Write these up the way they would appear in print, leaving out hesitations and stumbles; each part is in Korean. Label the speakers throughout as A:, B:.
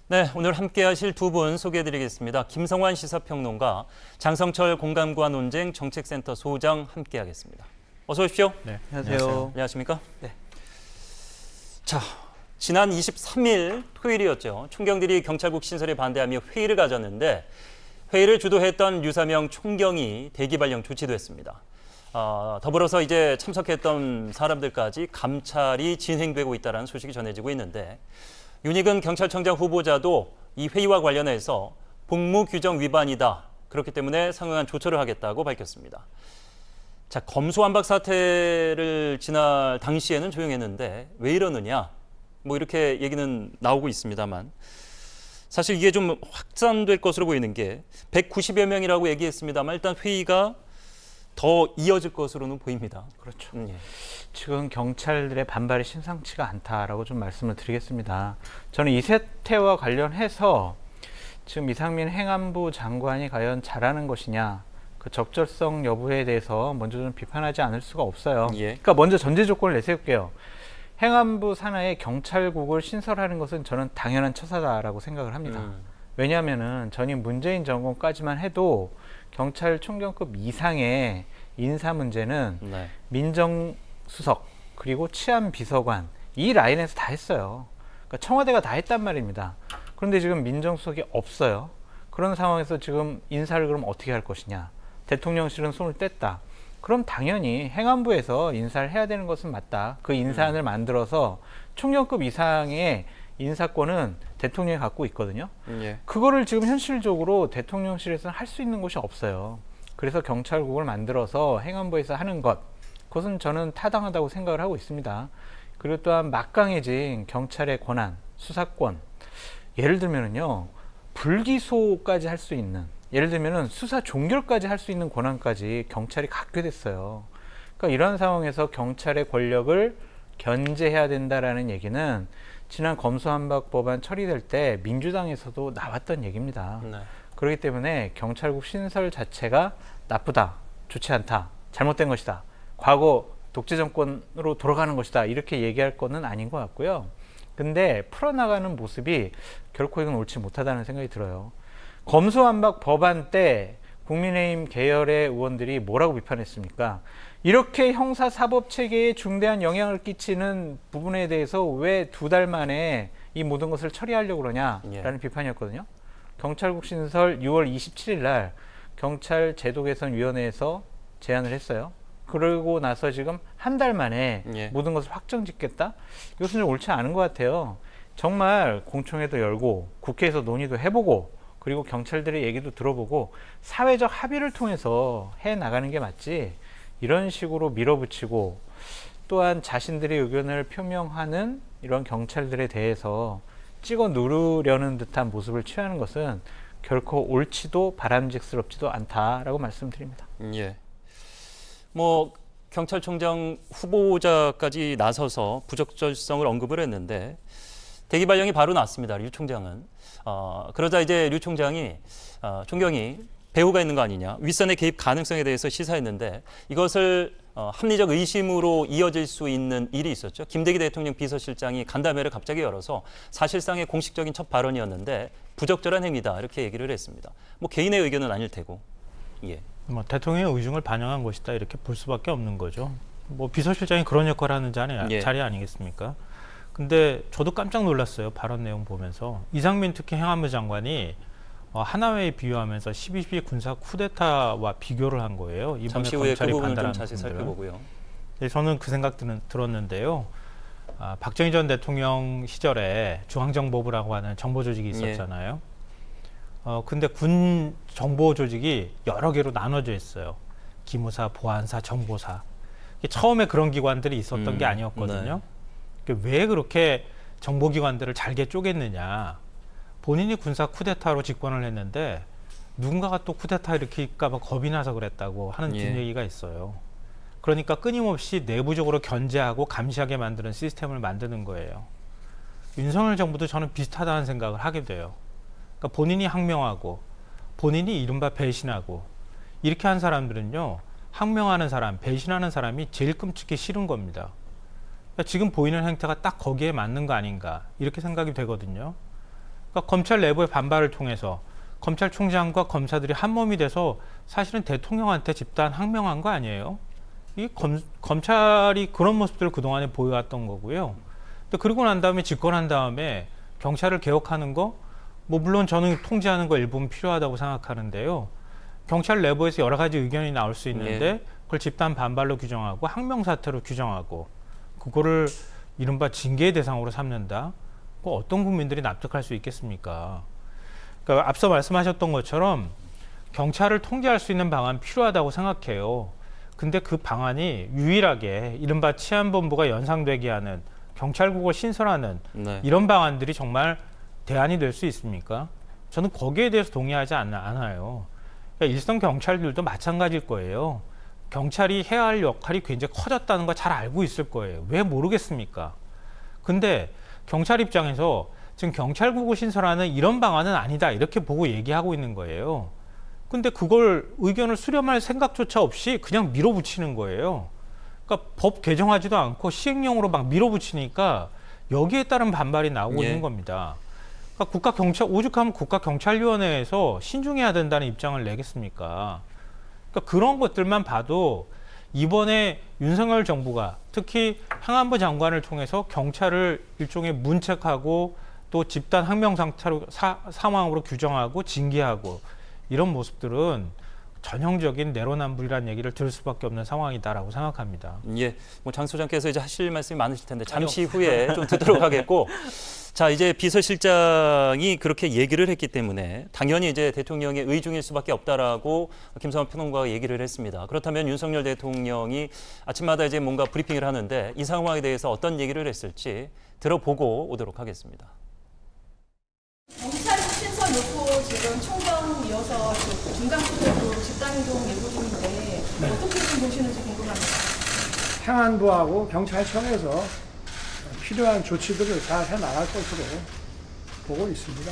A: 네, 오늘 함께하실 두 분 소개해드리겠습니다. 김성환 시사평론가, 장성철 공감과 논쟁 정책센터 소장 함께하겠습니다. 어서 오십시오.
B: 네,
C: 안녕하세요.
A: 안녕하십니까?
C: 네.
A: 자, 지난 23일 토요일이었죠. 총경들이 경찰국 신설에 반대하며 회의를 가졌는데 회의를 주도했던 유사명 총경이 대기 발령 조치됐습니다. 더불어서 이제 참석했던 사람들까지 감찰이 진행되고 있다는 소식이 전해지고 있는데 윤익은 경찰청장 후보자도 이 회의와 관련해서 복무규정 위반이다. 그렇기 때문에 상응한 조처를 하겠다고 밝혔습니다. 자, 검수완박 사태를 지날 당시에는 조용했는데 왜 이러느냐? 뭐 이렇게 얘기는 나오고 있습니다만 사실 이게 좀 확산될 것으로 보이는 게 190여 명이라고 얘기했습니다만 일단 회의가 더 이어질 것으로는 보입니다.
C: 그렇죠.
A: 예.
C: 지금 경찰들의 반발이 심상치가 않다라고 좀 말씀을 드리겠습니다. 저는 이 사태와 관련해서 지금 이상민 행안부 장관이 과연 잘하는 것이냐, 그 적절성 여부에 대해서 먼저 좀 비판하지 않을 수가 없어요.
A: 예.
C: 그러니까 먼저 전제 조건을 내세울게요. 행안부 산하에 경찰국을 신설하는 것은 저는 당연한 처사다라고 생각을 합니다. 왜냐하면은 전임 문재인 정권까지만 해도 경찰총경급 이상의 인사 문제는
A: 네.
C: 민정수석 그리고 치안비서관 이 라인에서 다 했어요. 그러니까 청와대가 다 했단 말입니다. 그런데 지금 민정수석이 없어요. 그런 상황에서 지금 인사를 그럼 어떻게 할 것이냐. 대통령실은 손을 뗐다. 그럼 당연히 행안부에서 인사를 해야 되는 것은 맞다. 그 인사안을 만들어서 총경급 이상의 인사권은 대통령이 갖고 있거든요.
A: 예.
C: 그거를 지금 현실적으로 대통령실에서는 할 수 있는 곳이 없어요. 그래서 경찰국을 만들어서 행안부에서 하는 것, 그것은 저는 타당하다고 생각을 하고 있습니다. 그리고 또한 막강해진 경찰의 권한, 수사권, 예를 들면은요, 불기소까지 할 수 있는, 예를 들면은 수사 종결까지 할 수 있는 권한까지 경찰이 갖게 됐어요. 그러니까 이런 상황에서 경찰의 권력을 견제해야 된다라는 얘기는 지난 검수완박 법안 처리될 때 민주당에서도 나왔던 얘기입니다.
A: 네.
C: 그렇기 때문에 경찰국 신설 자체가 나쁘다, 좋지 않다, 잘못된 것이다, 과거 독재 정권으로 돌아가는 것이다 이렇게 얘기할 거는 아닌 것 같고요. 근데 풀어나가는 모습이 결코 이건 옳지 못하다는 생각이 들어요. 검수완박 법안 때 국민의힘 계열의 의원들이 뭐라고 비판했습니까? 이렇게 형사사법체계에 중대한 영향을 끼치는 부분에 대해서 왜 2달 만에 이 모든 것을 처리하려고 그러냐라는 비판이었거든요. 경찰국 신설 6월 27일 날 경찰제도개선위원회에서 제안을 했어요. 그러고 나서 지금 한 달 만에 모든 것을 확정짓겠다? 이것은 좀 옳지 않은 것 같아요. 정말 공청회도 열고 국회에서 논의도 해보고 그리고 경찰들의 얘기도 들어보고 사회적 합의를 통해서 해나가는 게 맞지, 이런 식으로 밀어붙이고 또한 자신들의 의견을 표명하는 이런 경찰들에 대해서 찍어 누르려는 듯한 모습을 취하는 것은 결코 옳지도 바람직스럽지도 않다라고 말씀드립니다.
A: 예. 뭐 경찰청장 후보자까지 나서서 부적절성을 언급을 했는데 대기 발령이 바로 났습니다. 류 총장은. 그러자 이제 류 총장이 총경이 배후가 있는 거 아니냐, 윗선의 개입 가능성에 대해서 시사했는데 이것을 합리적 의심으로 이어질 수 있는 일이 있었죠. 김대기 대통령 비서실장이 간담회를 갑자기 열어서 사실상의 공식적인 첫 발언이었는데 부적절한 행위다 이렇게 얘기를 했습니다. 뭐 개인의 의견은 아닐 테고. 예.
B: 뭐 대통령의 의중을 반영한 것이다 이렇게 볼 수밖에 없는 거죠. 뭐 비서실장이 그런 역할을 하는 자리 아니겠습니까? 근데 저도 깜짝 놀랐어요. 발언 내용 보면서. 이상민 특히 행안부 장관이 하나회에 비유하면서 12.12 군사 쿠데타와 비교를 한 거예요. 이번에
A: 잠시 후에 그
B: 검찰이
A: 부분을 좀
B: 판단한
A: 자세히
B: 부분들은.
A: 살펴보고요.
B: 네, 저는 그 생각 들었는데요. 박정희 전 대통령 시절에 중앙정보부라고 하는 정보 조직이 있었잖아요. 근데 군 정보 조직이 여러 개로 나눠져 있어요. 기무사, 보안사, 정보사. 처음에 그런 기관들이 있었던 게 아니었거든요.
A: 네.
B: 왜 그렇게 정보기관들을 잘게 쪼갰느냐. 본인이 군사 쿠데타로 집권을 했는데 누군가가 또 쿠데타 일으킬까 봐 겁이 나서 그랬다고 하는 뒷얘기가 있어요. 그러니까 끊임없이 내부적으로 견제하고 감시하게 만드는 시스템을 만드는 거예요. 윤석열 정부도 저는 비슷하다는 생각을 하게 돼요. 그러니까 본인이 항명하고 본인이 이른바 배신하고 이렇게 한 사람들은요, 항명하는 사람, 배신하는 사람이 제일 끔찍히 싫은 겁니다. 그러니까 지금 보이는 행태가 딱 거기에 맞는 거 아닌가 이렇게 생각이 되거든요. 그러니까 그러니까 검찰 내부의 반발을 통해서 검찰총장과 검사들이 한 몸이 돼서 사실은 대통령한테 집단 항명한 거 아니에요? 이 검찰이 그런 모습들을 그동안에 보여왔던 거고요. 근데 그러고 난 다음에 집권한 다음에 경찰을 개혁하는 거, 뭐 물론 저는 통제하는 거 일부분 필요하다고 생각하는데요. 경찰 내부에서 여러 가지 의견이 나올 수 있는데 그걸 집단 반발로 규정하고 항명 사태로 규정하고 그거를 이른바 징계의 대상으로 삼는다. 그 어떤 국민들이 납득할 수 있겠습니까? 그러니까 앞서 말씀하셨던 것처럼 경찰을 통제할 수 있는 방안 필요하다고 생각해요. 근데 그 방안이 유일하게 이른바 치안본부가 연상되게 하는 경찰국을 신설하는
A: 네.
B: 이런 방안들이 정말 대안이 될 수 있습니까? 저는 거기에 대해서 동의하지 않아요. 그러니까 일선 경찰들도 마찬가지일 거예요. 경찰이 해야 할 역할이 굉장히 커졌다는 거 잘 알고 있을 거예요. 왜 모르겠습니까? 근데 경찰 입장에서 지금 경찰국을 신설하는 이런 방안은 아니다 이렇게 보고 얘기하고 있는 거예요. 근데 그걸 의견을 수렴할 생각조차 없이 그냥 밀어붙이는 거예요. 그러니까 법 개정하지도 않고 시행령으로 막 밀어붙이니까 여기에 따른 반발이 나오고 있는 겁니다. 그러니까 오죽하면 국가경찰위원회에서 신중해야 된다는 입장을 내겠습니까? 그러니까 그런 것들만 봐도 이번에 윤석열 정부가 특히 행안부 장관을 통해서 경찰을 일종의 문책하고 또 집단 항명 상황으로 규정하고 징계하고 이런 모습들은 전형적인 내로남불이라는 얘기를 들을 수밖에 없는 상황이다라고 생각합니다.
A: 예, 뭐 장 소장께서 이제 하실 말씀이 많으실 텐데 잠시 후에 좀 듣도록 하겠고, 자 이제 비서실장이 그렇게 얘기를 했기 때문에 당연히 이제 대통령의 의중일 수밖에 없다라고 김성환 평론가가 얘기를 했습니다. 그렇다면 윤석열 대통령이 아침마다 이제 뭔가 브리핑을 하는데 이 상황에 대해서 어떤 얘기를 했을지 들어보고 오도록 하겠습니다.
D: 경찰국 신설 놓고 지금 총경 이어서 중간부대도 집단이동 예고 중인데 어떻게 좀 보시는지 궁금합니다.
E: 행안부하고 경찰청에서 필요한 조치들을 잘 해나갈 것으로 보고 있습니다.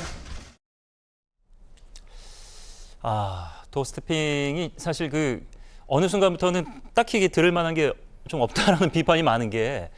A: 도스태핑이 사실 그 어느 순간부터는 딱히 이게 들을 만한 게 좀 없다라는 비판이 많은 게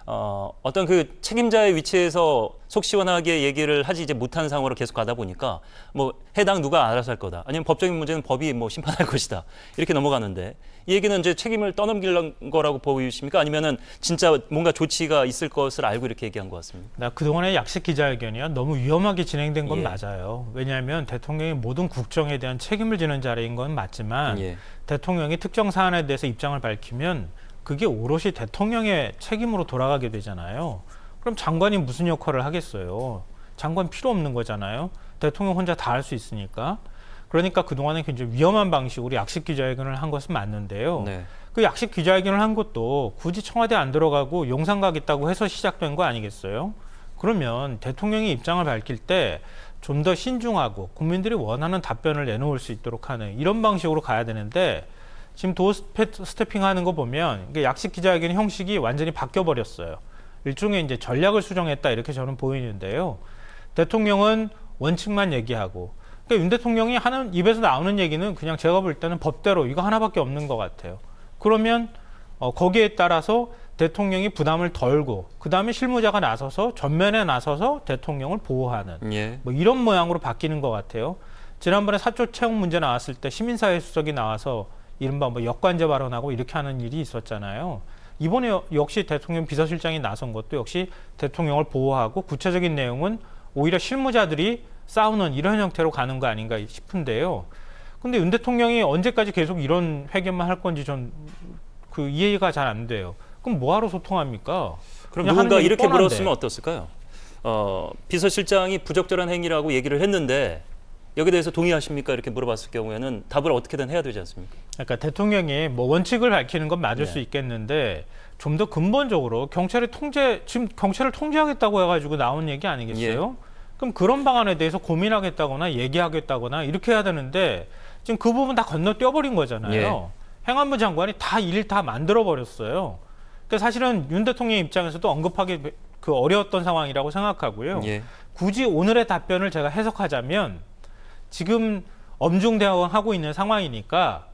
A: 어떤 그 책임자의 위치에서 속 시원하게 얘기를 하지 이제 못하는 상황으로 계속 가다 보니까 뭐 해당 누가 알아서 할 거다. 아니면 법적인 문제는 법이 뭐 심판할 것이다. 이렇게 넘어가는데 이 얘기는 이제 책임을 떠넘길 거라고 보이십니까? 아니면은 진짜 뭔가 조치가 있을 것을 알고 이렇게 얘기한 것 같습니다.
B: 그동안의 약식 기자회견이요. 너무 위험하게 진행된 건
A: 예.
B: 맞아요. 왜냐하면 대통령이 모든 국정에 대한 책임을 지는 자리인 건 맞지만
A: 예.
B: 대통령이 특정 사안에 대해서 입장을 밝히면 그게 오롯이 대통령의 책임으로 돌아가게 되잖아요. 그럼 장관이 무슨 역할을 하겠어요? 장관 필요 없는 거잖아요. 대통령 혼자 다 할 수 있으니까. 그러니까 그동안에 굉장히 위험한 방식으로 약식 기자회견을 한 것은 맞는데요.
A: 네.
B: 그 약식 기자회견을 한 것도 굳이 청와대 안 들어가고 용산 가겠다고 해서 시작된 거 아니겠어요? 그러면 대통령이 입장을 밝힐 때 좀 더 신중하고 국민들이 원하는 답변을 내놓을 수 있도록 하는 이런 방식으로 가야 되는데 지금 도스태핑 하는 거 보면 약식 기자회견 형식이 완전히 바뀌어 버렸어요. 일종의 이제 전략을 수정했다 이렇게 저는 보이는데요. 대통령은 원칙만 얘기하고, 그러니까 윤 대통령이 하는 입에서 나오는 얘기는 그냥 제가 볼 때는 법대로 이거 하나밖에 없는 것 같아요. 그러면 거기에 따라서 대통령이 부담을 덜고, 그 다음에 실무자가 나서서 전면에 나서서 대통령을 보호하는
A: 예.
B: 뭐 이런 모양으로 바뀌는 것 같아요. 지난번에 사초 채용 문제 나왔을 때 시민사회 수석이 나와서 이른바 뭐 역관제 발언하고 이렇게 하는 일이 있었잖아요. 이번에 역시 대통령 비서실장이 나선 것도 역시 대통령을 보호하고 구체적인 내용은 오히려 실무자들이 싸우는 이런 형태로 가는 거 아닌가 싶은데요. 근데 윤 대통령이 언제까지 계속 이런 회견만 할 건지 전 그 이해가 잘 안 돼요. 그럼 뭐하러 소통합니까?
A: 그럼
B: 그냥
A: 누군가
B: 하는 얘기
A: 이렇게
B: 뻔한데.
A: 물었으면 어떻을까요? 비서실장이 부적절한 행위라고 얘기를 했는데 여기에 대해서 동의하십니까? 이렇게 물어봤을 경우에는 답을 어떻게든 해야 되지 않습니까?
B: 그러니까 대통령이 뭐 원칙을 밝히는 건 맞을
A: 네.
B: 수 있겠는데 좀 더 근본적으로 지금 경찰을 통제하겠다고 해가지고 나온 얘기 아니겠어요? 그럼 그런 방안에 대해서 고민하겠다거나 얘기하겠다거나 이렇게 해야 되는데 지금 그 부분 다 건너뛰어버린 거잖아요. 행안부 장관이 일 다 만들어 버렸어요. 그러니까 사실은 윤 대통령 입장에서도 언급하기 어려웠던 상황이라고 생각하고요.
A: 예.
B: 굳이 오늘의 답변을 제가 해석하자면 지금 엄중대응하고 있는 상황이니까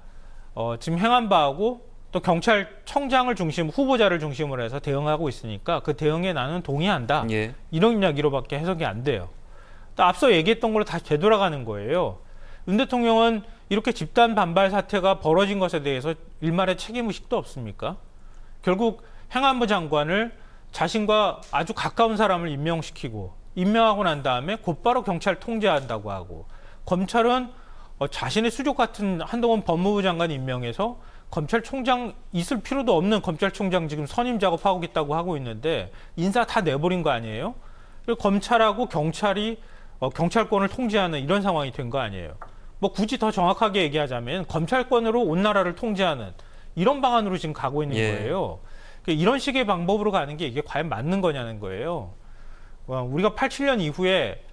B: 지금 행안부하고 또 경찰청장을 후보자를 중심으로 해서 대응하고 있으니까 그 대응에 나는 동의한다.
A: 예.
B: 이런 이야기로밖에 해석이 안 돼요. 또 앞서 얘기했던 걸로 다시 되돌아가는 거예요. 윤 대통령은 이렇게 집단 반발 사태가 벌어진 것에 대해서 일말의 책임의식도 없습니까? 결국 행안부 장관을 자신과 아주 가까운 사람을 임명하고 난 다음에 곧바로 경찰 통제한다고 하고, 검찰은 자신의 수족 같은 한동훈 법무부 장관 임명해서 검찰총장 있을 필요도 없는 검찰총장 지금 선임 작업하고 있다고 하고 있는데 인사 다 내버린 거 아니에요? 그리고 검찰하고 경찰이 경찰권을 통제하는 이런 상황이 된 거 아니에요? 뭐 굳이 더 정확하게 얘기하자면 검찰권으로 온 나라를 통제하는 이런 방안으로 지금 가고 있는 거예요. 그러니까 이런 식의 방법으로 가는 게 이게 과연 맞는 거냐는 거예요. 우리가 87년 이후에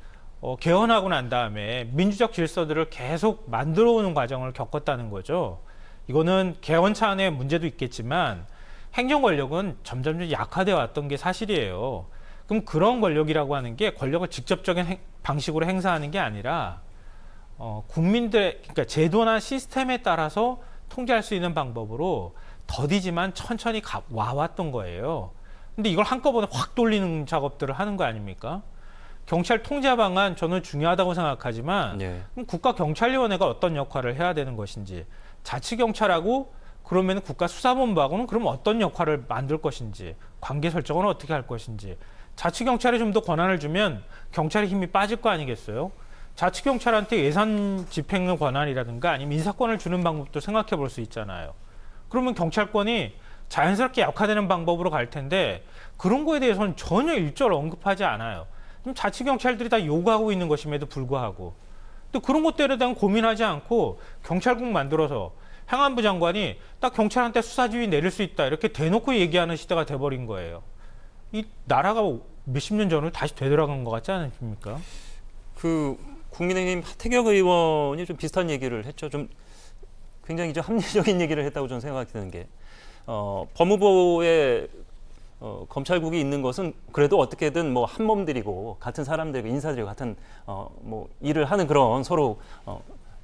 B: 개헌하고 난 다음에 민주적 질서들을 계속 만들어 오는 과정을 겪었다는 거죠. 이거는 개헌 차원의 문제도 있겠지만 행정 권력은 점점 약화되어 왔던 게 사실이에요. 그럼 그런 권력이라고 하는 게 권력을 직접적인 방식으로 행사하는 게 아니라 그러니까 제도나 시스템에 따라서 통제할 수 있는 방법으로 더디지만 천천히 와왔던 거예요. 근데 이걸 한꺼번에 확 돌리는 작업들을 하는 거 아닙니까? 경찰 통제 방안 저는 중요하다고 생각하지만 그럼 국가경찰위원회가 어떤 역할을 해야 되는 것인지, 자치경찰하고 그러면 국가수사본부하고는 그럼 어떤 역할을 만들 것인지, 관계 설정은 어떻게 할 것인지, 자치경찰에 좀 더 권한을 주면 경찰의 힘이 빠질 거 아니겠어요? 자치경찰한테 예산 집행 권한이라든가 아니면 인사권을 주는 방법도 생각해 볼 수 있잖아요. 그러면 경찰권이 자연스럽게 약화되는 방법으로 갈 텐데 그런 거에 대해서는 전혀 일절 언급하지 않아요. 지금 자치경찰들이 다 요구하고 있는 것임에도 불구하고 또 그런 것들에 대한 고민하지 않고 경찰국 만들어서 행안부 장관이 딱 경찰한테 수사지휘 내릴 수 있다 이렇게 대놓고 얘기하는 시대가 돼버린 거예요. 이 나라가 몇십 년 전으로 다시 되돌아간 것 같지 않습니까?
A: 국민의힘 하태경 의원이 좀 비슷한 얘기를 했죠. 좀 굉장히 좀 합리적인 얘기를 했다고 저는 생각이 드는 게 법무부에 검찰국이 있는 것은 그래도 어떻게든 뭐 한 몸들이고 같은 사람들이고 인사들이고 같은 뭐 일을 하는 그런 서로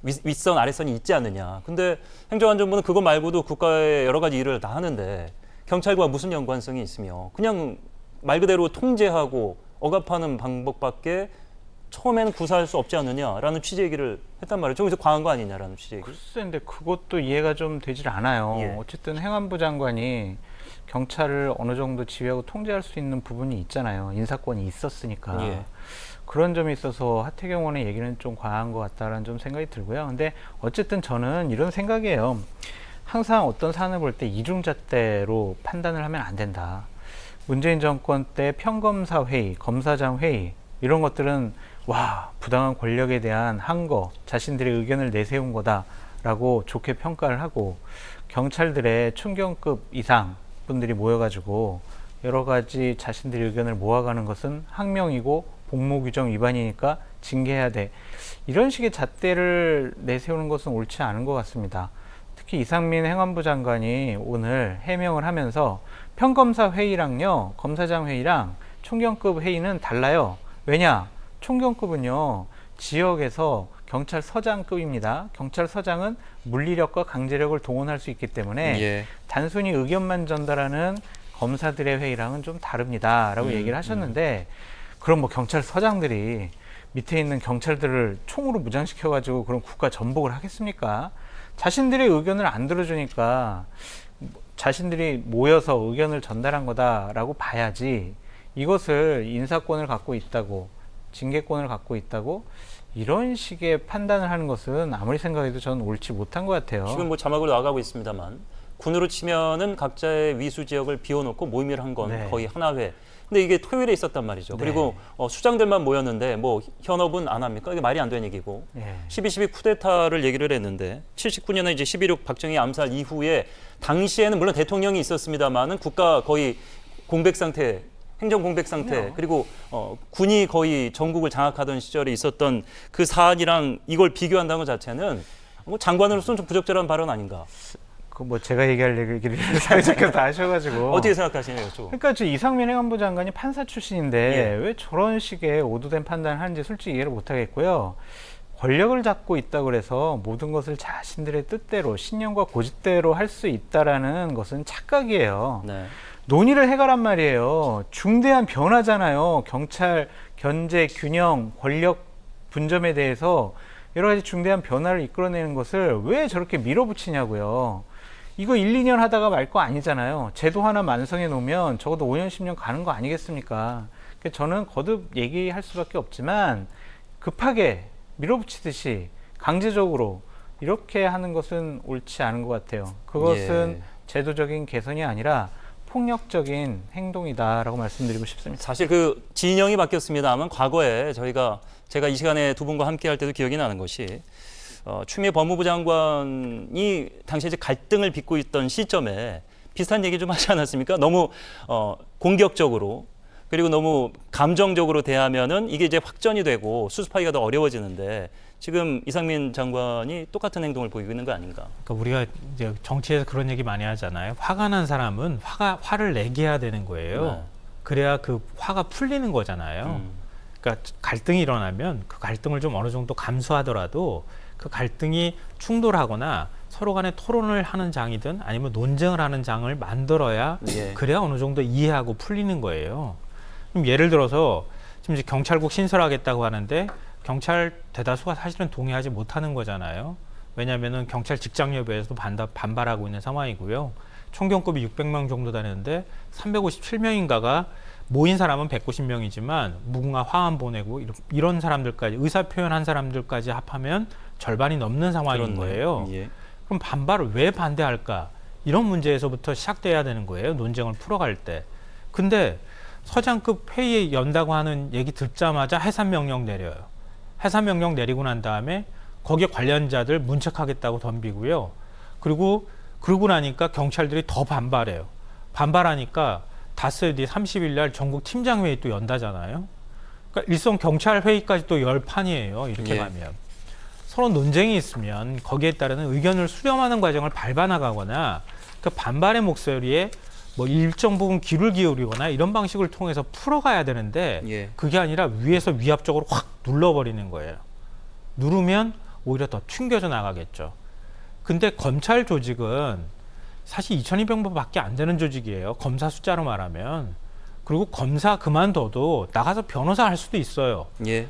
A: 윗선 아랫선이 있지 않느냐. 근데 행정안전부는 그거 말고도 국가의 여러 가지 일을 다 하는데 경찰과 무슨 연관성이 있으며 그냥 말 그대로 통제하고 억압하는 방법밖에 처음에는 구사할 수 없지 않느냐라는 취지 얘기를 했단 말이죠. 저기서 과한 거 아니냐라는 취지 얘기.
C: 글쎄, 근데 그것도 이해가 좀 되질 않아요. 어쨌든 행안부 장관이 경찰을 어느 정도 지휘하고 통제할 수 있는 부분이 있잖아요. 인사권이 있었으니까. 그런 점에 있어서 하태경 의원의 얘기는 좀 과한 것 같다라는 좀 생각이 들고요. 근데 어쨌든 저는 이런 생각이에요. 항상 어떤 사안을 볼 때 이중잣대로 판단을 하면 안 된다. 문재인 정권 때 평검사 회의, 검사장 회의 이런 것들은 부당한 권력에 대한 항거, 자신들의 의견을 내세운 거다라고 좋게 평가를 하고 경찰들의 총경급 이상 분들이 모여가지고 여러 가지 자신들의 의견을 모아가는 것은 항명이고 복무규정 위반이니까 징계해야 돼. 이런 식의 잣대를 내세우는 것은 옳지 않은 것 같습니다. 특히 이상민 행안부 장관이 오늘 해명을 하면서 평검사 회의랑요, 검사장 회의랑 총경급 회의는 달라요. 왜냐? 총경급은요, 지역에서 경찰서장급입니다. 경찰서장은 물리력과 강제력을 동원할 수 있기 때문에 단순히 의견만 전달하는 검사들의 회의랑은 좀 다릅니다. 라고 얘기를 하셨는데 그럼 뭐 경찰서장들이 밑에 있는 경찰들을 총으로 무장시켜가지고 그럼 국가 전복을 하겠습니까? 자신들의 의견을 안 들어주니까 자신들이 모여서 의견을 전달한 거다라고 봐야지 이것을 인사권을 갖고 있다고 징계권을 갖고 있다고 이런 식의 판단을 하는 것은 아무리 생각해도 저는 옳지 못한 것 같아요.
A: 지금 뭐 자막으로 나가고 있습니다만 군으로 치면은 각자의 위수 지역을 비워놓고 모임을 한 건 거의 하나회. 근데 이게 토요일에 있었단 말이죠. 그리고 수장들만 모였는데 뭐 현업은 안 합니까? 이게 말이 안 되는 얘기고. 12.12 쿠데타를 얘기를 했는데 79년에 이제 11.6 박정희 암살 이후에 당시에는 물론 대통령이 있었습니다만은 국가 거의 공백 상태. 행정 공백 상태 그리고 군이 거의 전국을 장악하던 시절에 있었던 그 사안이랑 이걸 비교한다는 것 자체는 뭐 장관으로서는 좀 부적절한 발언 아닌가?
C: 그 뭐 제가 얘기할 얘기를 사회자께서 다 하셔가지고
A: 어떻게 생각하시나요, 저?
C: 그러니까 저 이상민 행안부 장관이 판사 출신인데 왜 저런 식의 오도된 판단을 하는지 솔직히 이해를 못하겠고요. 권력을 잡고 있다고 그래서 모든 것을 자신들의 뜻대로 신념과 고집대로 할 수 있다라는 것은 착각이에요. 논의를 해가란 말이에요. 중대한 변화잖아요. 경찰, 견제, 균형, 권력 분점에 대해서 여러 가지 중대한 변화를 이끌어내는 것을 왜 저렇게 밀어붙이냐고요. 이거 1, 2년 하다가 말 거 아니잖아요. 제도 하나 완성해 놓으면 적어도 5년, 10년 가는 거 아니겠습니까? 그러니까 저는 거듭 얘기할 수밖에 없지만 급하게 밀어붙이듯이 강제적으로 이렇게 하는 것은 옳지 않은 것 같아요. 그것은 제도적인 개선이 아니라 폭력적인 행동이다라고 말씀드리고 싶습니다.
A: 사실 그 진영이 바뀌었습니다만 과거에 제가 이 시간에 두 분과 함께 할 때도 기억이 나는 것이 추미애 법무부 장관이 당시에 이제 갈등을 빚고 있던 시점에 비슷한 얘기 좀 하지 않았습니까? 너무 공격적으로 그리고 너무 감정적으로 대하면은 이게 이제 확전이 되고 수습하기가 더 어려워지는데 지금 이상민 장관이 똑같은 행동을 보이고 있는 거 아닌가?
B: 그러니까 우리가 이제 정치에서 그런 얘기 많이 하잖아요. 화가 난 사람은 화를 내게 해야 되는 거예요.
A: 네.
B: 그래야 그 화가 풀리는 거잖아요. 그러니까 갈등이 일어나면 그 갈등을 좀 어느 정도 감수하더라도 그 갈등이 충돌하거나 서로 간에 토론을 하는 장이든 아니면 논쟁을 하는 장을 만들어야 그래야 어느 정도 이해하고 풀리는 거예요. 그럼 예를 들어서 지금 이제 경찰국 신설하겠다고 하는데 경찰 대다수가 사실은 동의하지 못하는 거잖아요. 왜냐하면은 경찰 직장 여부에서도 반발하고 있는 상황이고요. 총경급이 600명 정도 되는데 357명인가가 모인 사람은 190명이지만 무궁화 화환 보내고 이런 사람들까지 의사 표현한 사람들까지 합하면 절반이 넘는 상황인 거예요. 그럼 반발을 왜 반대할까? 이런 문제에서부터 시작돼야 되는 거예요. 논쟁을 풀어갈 때. 근데 서장급 회의에 연다고 하는 얘기 듣자마자 해산 명령 내려요. 해산 명령 내리고 난 다음에 거기에 관련자들 문책하겠다고 덤비고요. 그러고 나니까 경찰들이 더 반발해요. 반발하니까 닷새 뒤 30일 날 전국 팀장회의 또 연다잖아요. 그러니까 일선 경찰 회의까지 또 열 판이에요. 이렇게 가면. 서로 논쟁이 있으면 거기에 따르는 의견을 수렴하는 과정을 밟아나가거나 그 반발의 목소리에 뭐 일정 부분 귀를 기울이거나 이런 방식을 통해서 풀어가야 되는데 그게 아니라 위에서 위압적으로 확 눌러버리는 거예요. 누르면 오히려 더 튕겨져 나가겠죠. 근데 검찰 조직은 사실 2,200명밖에 안 되는 조직이에요. 검사 숫자로 말하면. 그리고 검사 그만둬도 나가서 변호사 할 수도 있어요.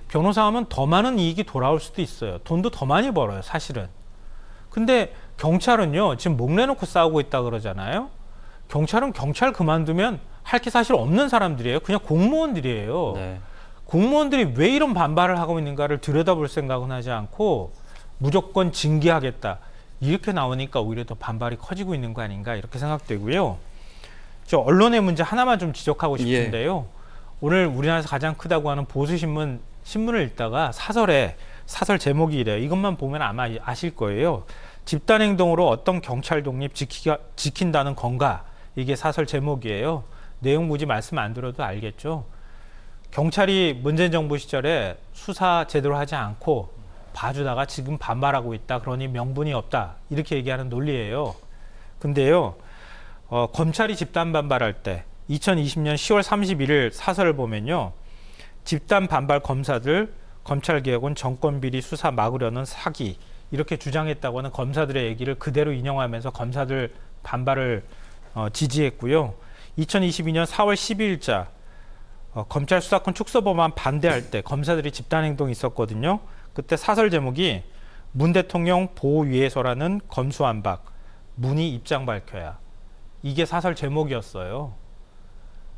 B: 변호사 하면 더 많은 이익이 돌아올 수도 있어요. 돈도 더 많이 벌어요, 사실은. 근데 경찰은요, 지금 목 내놓고 싸우고 있다 그러잖아요. 경찰은 경찰 그만두면 할 게 사실 없는 사람들이에요. 그냥 공무원들이에요. 공무원들이 왜 이런 반발을 하고 있는가를 들여다볼 생각은 하지 않고 무조건 징계하겠다. 이렇게 나오니까 오히려 더 반발이 커지고 있는 거 아닌가 이렇게 생각되고요. 저 언론의 문제 하나만 좀 지적하고 싶은데요. 오늘 우리나라에서 가장 크다고 하는 보수신문을 읽다가 사설 제목이 이래요. 이것만 보면 아마 아실 거예요. 집단행동으로 어떤 경찰 독립 지킨다는 건가? 이게 사설 제목이에요. 내용 굳이 말씀 안 드려도 알겠죠. 경찰이 문재인 정부 시절에 수사 제대로 하지 않고 봐주다가 지금 반발하고 있다. 그러니 명분이 없다. 이렇게 얘기하는 논리예요. 근데요. 검찰이 집단 반발할 때 2020년 10월 31일 사설을 보면요. 집단 반발 검사들 검찰개혁은 정권비리 수사 막으려는 사기 이렇게 주장했다고 하는 검사들의 얘기를 그대로 인용하면서 검사들 반발을 지지했고요. 2022년 4월 12일자 검찰 수사권 축소 법안 반대할 때 검사들이 집단행동이 있었거든요. 그때 사설 제목이 문 대통령 보호위해서라는 검수완박 문희 입장 밝혀야 이게 사설 제목이었어요.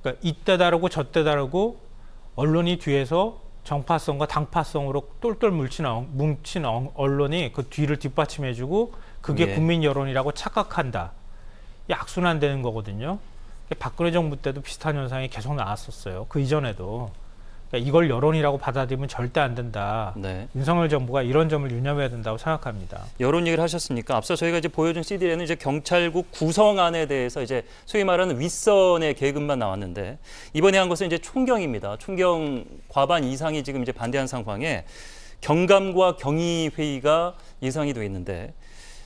B: 그러니까 이때 다르고 저때 다르고 언론이 뒤에서 정파성과 당파성으로 똘똘 뭉친 언론이 그 뒤를 뒷받침해주고 그게 국민 여론이라고 착각한다. 이 악순환되는 거거든요. 박근혜 정부 때도 비슷한 현상이 계속 나왔었어요. 그 이전에도. 그러니까 이걸 여론이라고 받아들이면 절대 안 된다. 윤석열 정부가 이런 점을 유념해야 된다고 생각합니다.
A: 여론 얘기를 하셨으니까 앞서 저희가 이제 보여준 CD에는 이제 경찰국 구성안에 대해서 이제 소위 말하는 윗선의 계급만 나왔는데 이번에 한 것은 이제 총경입니다. 총경 과반 이상이 지금 이제 반대한 상황에 경감과 경위회의가 예상이 돼 있는데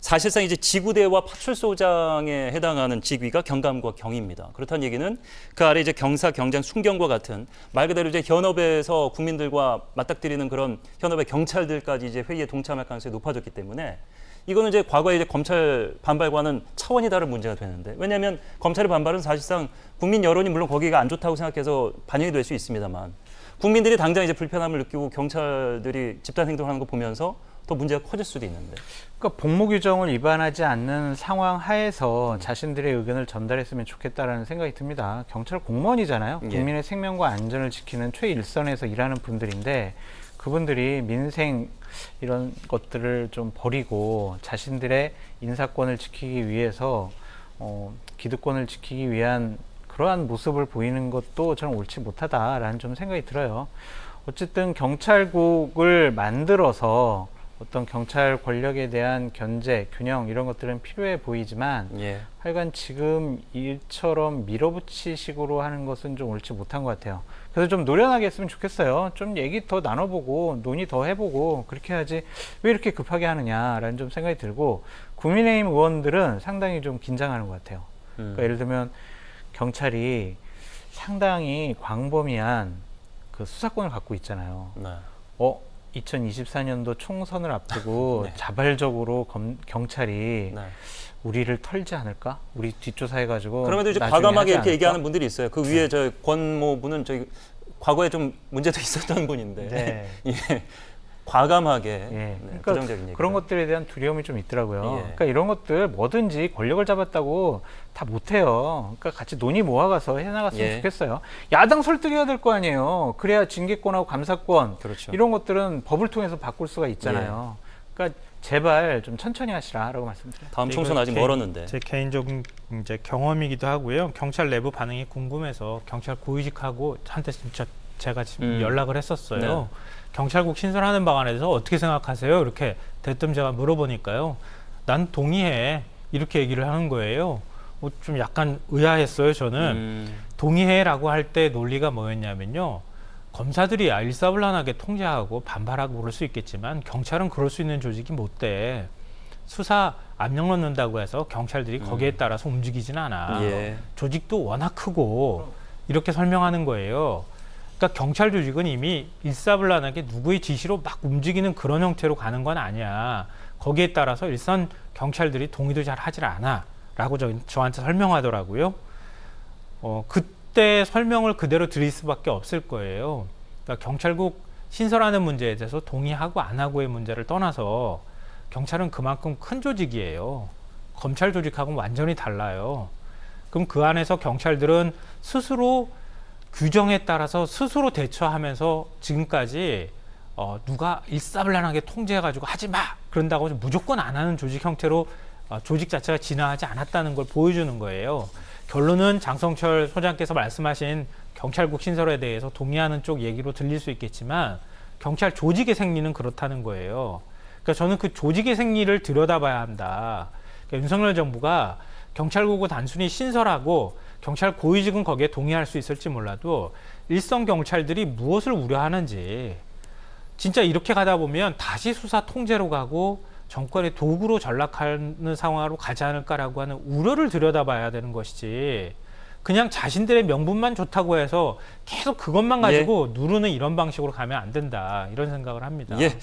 A: 사실상 이제 지구대와 파출소장에 해당하는 직위가 경감과 경위입니다. 그렇다는 얘기는 그 아래 이제 경사, 경장, 순경과 같은 말 그대로 이제 현업에서 국민들과 맞닥뜨리는 그런 현업의 경찰들까지 이제 회의에 동참할 가능성이 높아졌기 때문에 이거는 이제 과거에 이제 검찰 반발과는 차원이 다른 문제가 되는데 왜냐하면 검찰의 반발은 사실상 국민 여론이 물론 거기가 안 좋다고 생각해서 반영이 될 수 있습니다만 국민들이 당장 이제 불편함을 느끼고 경찰들이 집단 행동하는 거 보면서 더 문제가 커질 수도 있는데.
C: 그러니까 복무 규정을 위반하지 않는 상황 하에서 자신들의 의견을 전달했으면 좋겠다라는 생각이 듭니다. 경찰 공무원이잖아요.
A: 예.
C: 국민의 생명과 안전을 지키는 최일선에서 일하는 분들인데 그분들이 민생 이런 것들을 좀 버리고 자신들의 인사권을 지키기 위해서 기득권을 지키기 위한 그러한 모습을 보이는 것도 저는 옳지 못하다라는 좀 생각이 들어요. 어쨌든 경찰국을 만들어서 어떤 경찰 권력에 대한 견제, 균형 이런 것들은 필요해 보이지만
A: 예.
C: 하여간 지금 일처럼 밀어붙이식으로 하는 것은 좀 옳지 못한 것 같아요. 그래서 좀 노련하게 했으면 좋겠어요. 좀 얘기 더 나눠보고 논의 더 해보고 그렇게 해야지 왜 이렇게 급하게 하느냐라는 좀 생각이 들고 국민의힘 의원들은 상당히 좀 긴장하는 것 같아요. 그러니까 예를 들면 경찰이 상당히 광범위한 그 수사권을 갖고 있잖아요.
A: 네.
C: 2024년도 총선을 앞두고
A: 네.
C: 자발적으로 경찰이
A: 네.
C: 우리를 털지 않을까? 우리 뒷조사해가지고
A: 그럼에도 이제
C: 나중에
A: 과감하게
C: 하지
A: 이렇게
C: 않을까?
A: 얘기하는 분들이 있어요. 그 위에 저 권모 분은 저희 과거에 좀 문제도 있었던 분인데
C: 네.
A: 예. 과감하게
C: 예.
A: 네,
C: 그러니까
A: 부정적인 얘기.
C: 그런 것들에 대한 두려움이 좀 있더라고요.
A: 예.
C: 그러니까 이런 것들 뭐든지 권력을 잡았다고 다 못해요. 그러니까 같이 논의 모아가서 해나갔으면
A: 예.
C: 좋겠어요. 야당 설득해야 될 거 아니에요. 그래야 징계권하고 감사권
A: 그렇죠.
C: 이런 것들은 법을 통해서 바꿀 수가 있잖아요. 그러니까 제발 좀 천천히 하시라라고 말씀드려요.
A: 다음
B: 이거
A: 총선 아직 멀었는데.
B: 제 개인적인 이제 경험이기도 하고요. 경찰 내부 반응이 궁금해서 경찰 고위직하고 한테 진짜 제가 지금 연락을 했었어요.
A: 네.
B: 경찰국 신설하는 방안에 대해서 어떻게 생각하세요? 이렇게 대뜸 제가 물어보니까요. 난 동의해. 이렇게 얘기를 하는 거예요. 좀 약간 의아했어요. 저는. 동의해라고 할 때 논리가 뭐였냐면요. 검사들이 일사불란하게 통제하고 반발하고 그럴 수 있겠지만 경찰은 그럴 수 있는 조직이 못 돼. 수사 압력 넣는다고 해서 경찰들이 거기에 따라서 움직이진 않아.
A: 예.
B: 조직도 워낙 크고 이렇게 설명하는 거예요. 그러니까 경찰 조직은 이미 일사불란하게 누구의 지시로 막 움직이는 그런 형태로 가는 건 아니야. 거기에 따라서 일선 경찰들이 동의도 잘 하질 않아. 라고 저한테 설명하더라고요. 그때 설명을 그대로 드릴 수밖에 없을 거예요. 그러니까 경찰국 신설하는 문제에 대해서 동의하고 안 하고의 문제를 떠나서 경찰은 그만큼 큰 조직이에요. 검찰 조직하고는 완전히 달라요. 그럼 그 안에서 경찰들은 스스로 규정에 따라서 스스로 대처하면서 지금까지 누가 일사불란하게 통제해가지고 하지 마! 그런다고 무조건 안 하는 조직 형태로 조직 자체가 진화하지 않았다는 걸 보여주는 거예요. 결론은 장성철 소장께서 말씀하신 경찰국 신설에 대해서 동의하는 쪽 얘기로 들릴 수 있겠지만 경찰 조직의 생리는 그렇다는 거예요. 그러니까 저는 그 조직의 생리를 들여다봐야 한다. 그러니까 윤석열 정부가 경찰국을 단순히 신설하고 경찰 고위직은 거기에 동의할 수 있을지 몰라도 일선 경찰들이 무엇을 우려하는지 진짜 이렇게 가다 보면 다시 수사 통제로 가고 정권의 도구로 전락하는 상황으로 가지 않을까라고 하는 우려를 들여다봐야 되는 것이지 그냥 자신들의 명분만 좋다고 해서 계속 그것만 가지고 누르는 이런 방식으로 가면 안 된다 이런 생각을 합니다.
A: 예.